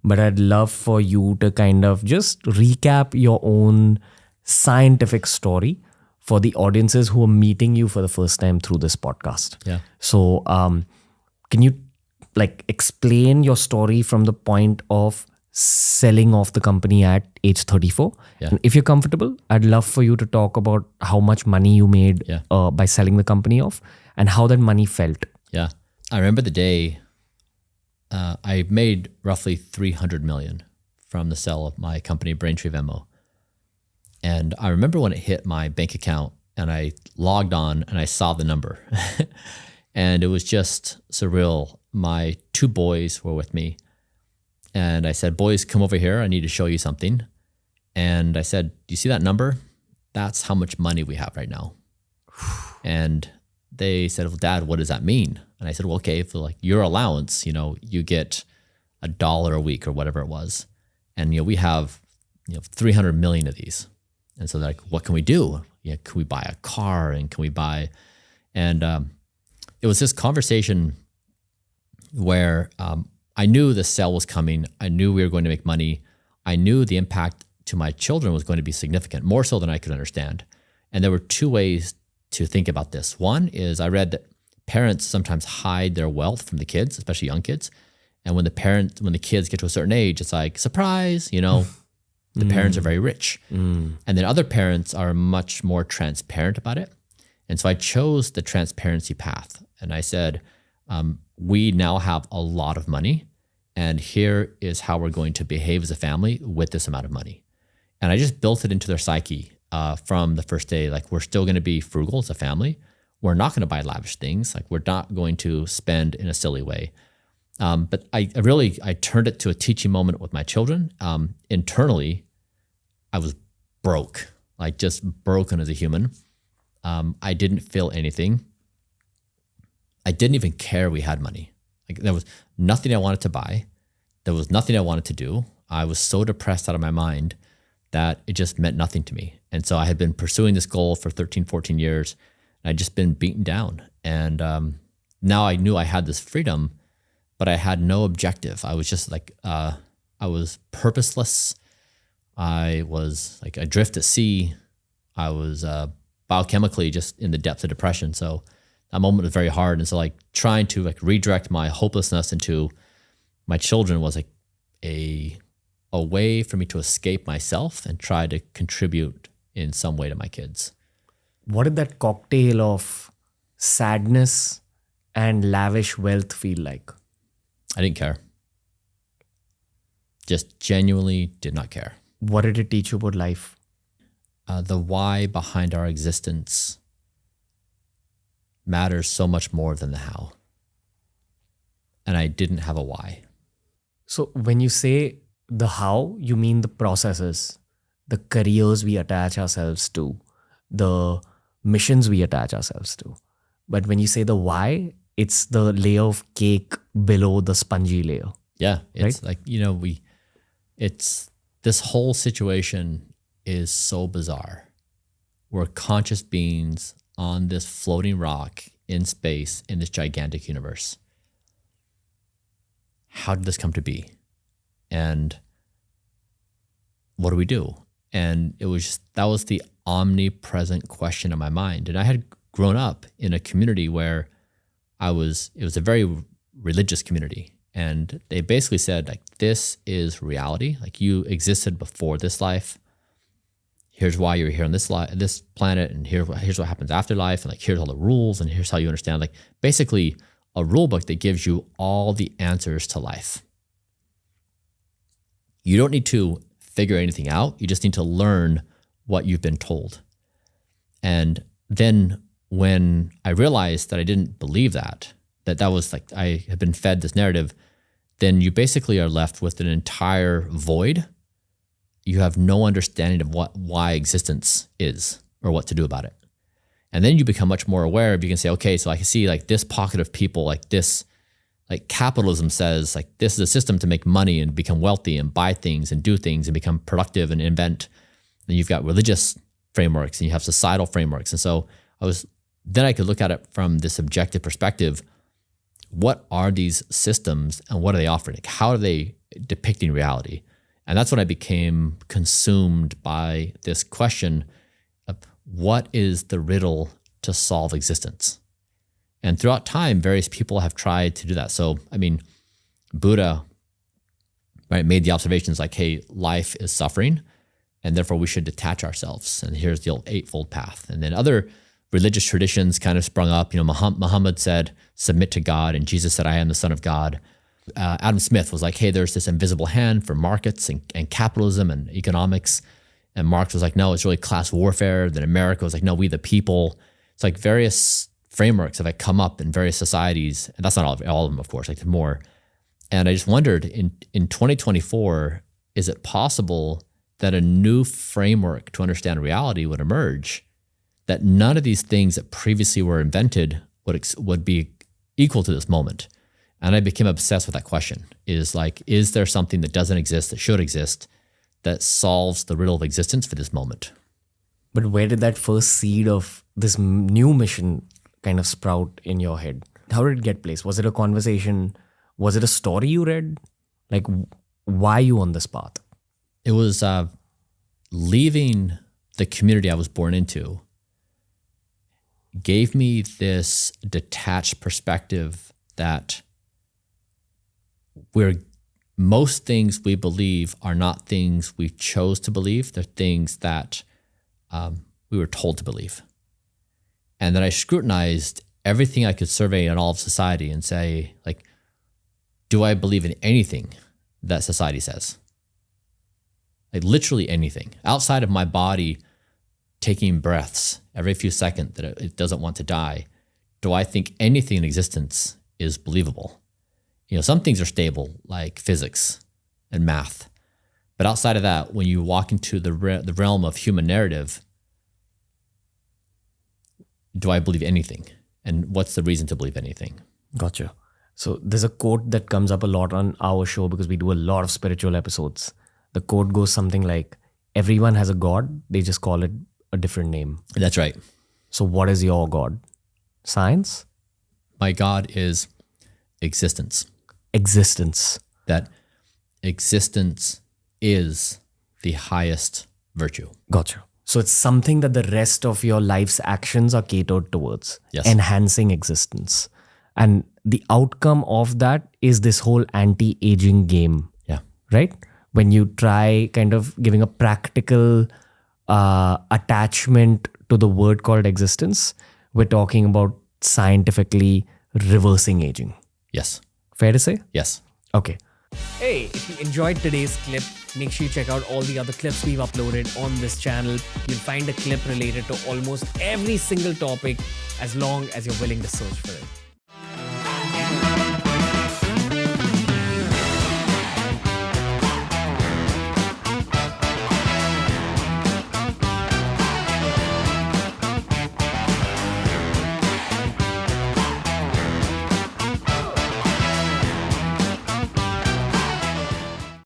but I'd love for you to kind of just recap your own scientific story for the audiences who are meeting you for the first time through this podcast. Yeah. So can you explain your story from the point of selling off the company at age 34? Yeah. And if you're comfortable, I'd love for you to talk about how much money you made by selling the company off and how that money felt. Yeah. I remember the day I made roughly $300 million from the sale of my company, Braintree Venmo. And I remember when it hit my bank account and I logged on and I saw the number and it was just surreal. My 2 boys were with me and I said, boys, come over here. I need to show you something. And I said, do you see that number? That's how much money we have right now. And they said, well, Dad, what does that mean? And I said, well, okay, for your allowance, you get $1 a week or whatever it was. And, we have, 300 million of these. And so they're like, what can we do? Yeah, can we buy a car and can we buy, and it was this conversation where I knew the sale was coming. I knew we were going to make money. I knew the impact to my children was going to be significant, more so than I could understand. And there were 2 ways to think about this. One is I read that parents sometimes hide their wealth from the kids, especially young kids. And when the kids get to a certain age, it's like, surprise, the parents are very rich. And then other parents are much more transparent about it. And so I chose the transparency path. And I said, we now have a lot of money, and here is how we're going to behave as a family with this amount of money. And I just built it into their psyche from the first day. We're still going to be frugal as a family. We're not going to buy lavish things. We're not going to spend in a silly way. But I turned it to a teaching moment with my children. Internally, I was broke, just broken as a human. I didn't feel anything. I didn't even care we had money. There was nothing I wanted to buy. There was nothing I wanted to do. I was so depressed out of my mind that it just meant nothing to me. And so I had been pursuing this goal for 13, 14 years. And I'd just been beaten down. And now I knew I had this freedom, but I had no objective. I was just I was purposeless. I was adrift at sea. I was biochemically just in the depths of depression. So that moment was very hard. And so trying to redirect my hopelessness into my children was a way for me to escape myself and try to contribute in some way to my kids. What did that cocktail of sadness and lavish wealth feel like? I didn't care. Just genuinely did not care. What did it teach you about life? The why behind our existence matters so much more than the how. And I didn't have a why. So when you say the how, you mean the processes, the careers we attach ourselves to, the missions we attach ourselves to. But when you say the why, it's the layer of cake below the spongy layer. Yeah. It's it's this whole situation is so bizarre. We're conscious beings on this floating rock in space in this gigantic universe. How did this come to be? And what do we do? And that was the omnipresent question in my mind. And I had grown up in a community where it was a very religious community. And they basically said, this is reality. You existed before this life. Here's why you're here on this planet, and here's what happens after life, and here's all the rules, and here's how you understand. Basically a rule book that gives you all the answers to life. You don't need to figure anything out. You just need to learn what you've been told. And then when I realized that I didn't believe that was I had been fed this narrative, then you basically are left with an entire void. You have no understanding of why existence is or what to do about it. And then you become much more aware of, you can say, okay, so I can see this pocket of people, this, capitalism says, this is a system to make money and become wealthy and buy things and do things and become productive and invent. And you've got religious frameworks and you have societal frameworks. And so then I could look at it from this objective perspective. what are these systems and what are they offering? Like, how are they depicting reality? And that's when I became consumed by this question of what is the riddle to solve existence? And throughout time, various people have tried to do that. So, I mean, Buddha, right, made the observations like, hey, life is suffering, and therefore we should detach ourselves. And here's the Eightfold Path. And then other religious traditions kind of sprung up. You know, Muhammad said, submit to God, and Jesus said, I am the Son of God. Adam Smith was like, hey, there's this invisible hand for markets and capitalism and economics. And Marx was like, no, it's really class warfare. Then America was like, no, we the people. It's like various frameworks have like come up in various societies. And that's not all of them, of course, like more. And I just wondered, in 2024, is it possible that a new framework to understand reality would emerge, that none of these things that previously were invented would be equal to this moment? And I became obsessed with that question, is there something that doesn't exist that should exist that solves the riddle of existence for this moment? But where did that first seed of this new mission kind of sprout in your head? How did it get placed? Was it a conversation? Was it a story you read? Like, why are you on this path? It was leaving the community I was born into gave me this detached perspective that most things we believe are not things we chose to believe. They're things that we were told to believe. And then I scrutinized everything I could survey in all of society and say, like, do I believe in anything that society says? Like literally anything outside of my body taking breaths every few seconds that it doesn't want to die. Do I think anything in existence is believable? You know, some things are stable, like physics and math. But outside of that, when you walk into the realm of human narrative, do I believe anything? And what's the reason to believe anything? Gotcha. So there's a quote that comes up a lot on our show because we do a lot of spiritual episodes. The quote goes something like, everyone has a God, they just call it a different name. That's right. So what is your God? Science? My God is existence. Existence. That existence is the highest virtue. Gotcha. So it's something that the rest of your life's actions are catered towards. Yes. Enhancing existence. And the outcome of that is this whole anti-aging game. Yeah. Right? When you try kind of giving a practical attachment to the word called existence, we're talking about scientifically reversing aging. Yes. Fair to say? Yes. Okay. Hey, if you enjoyed today's clip, make sure you check out all the other clips we've uploaded on this channel. You'll find a clip related to almost every single topic as long as you're willing to search for it.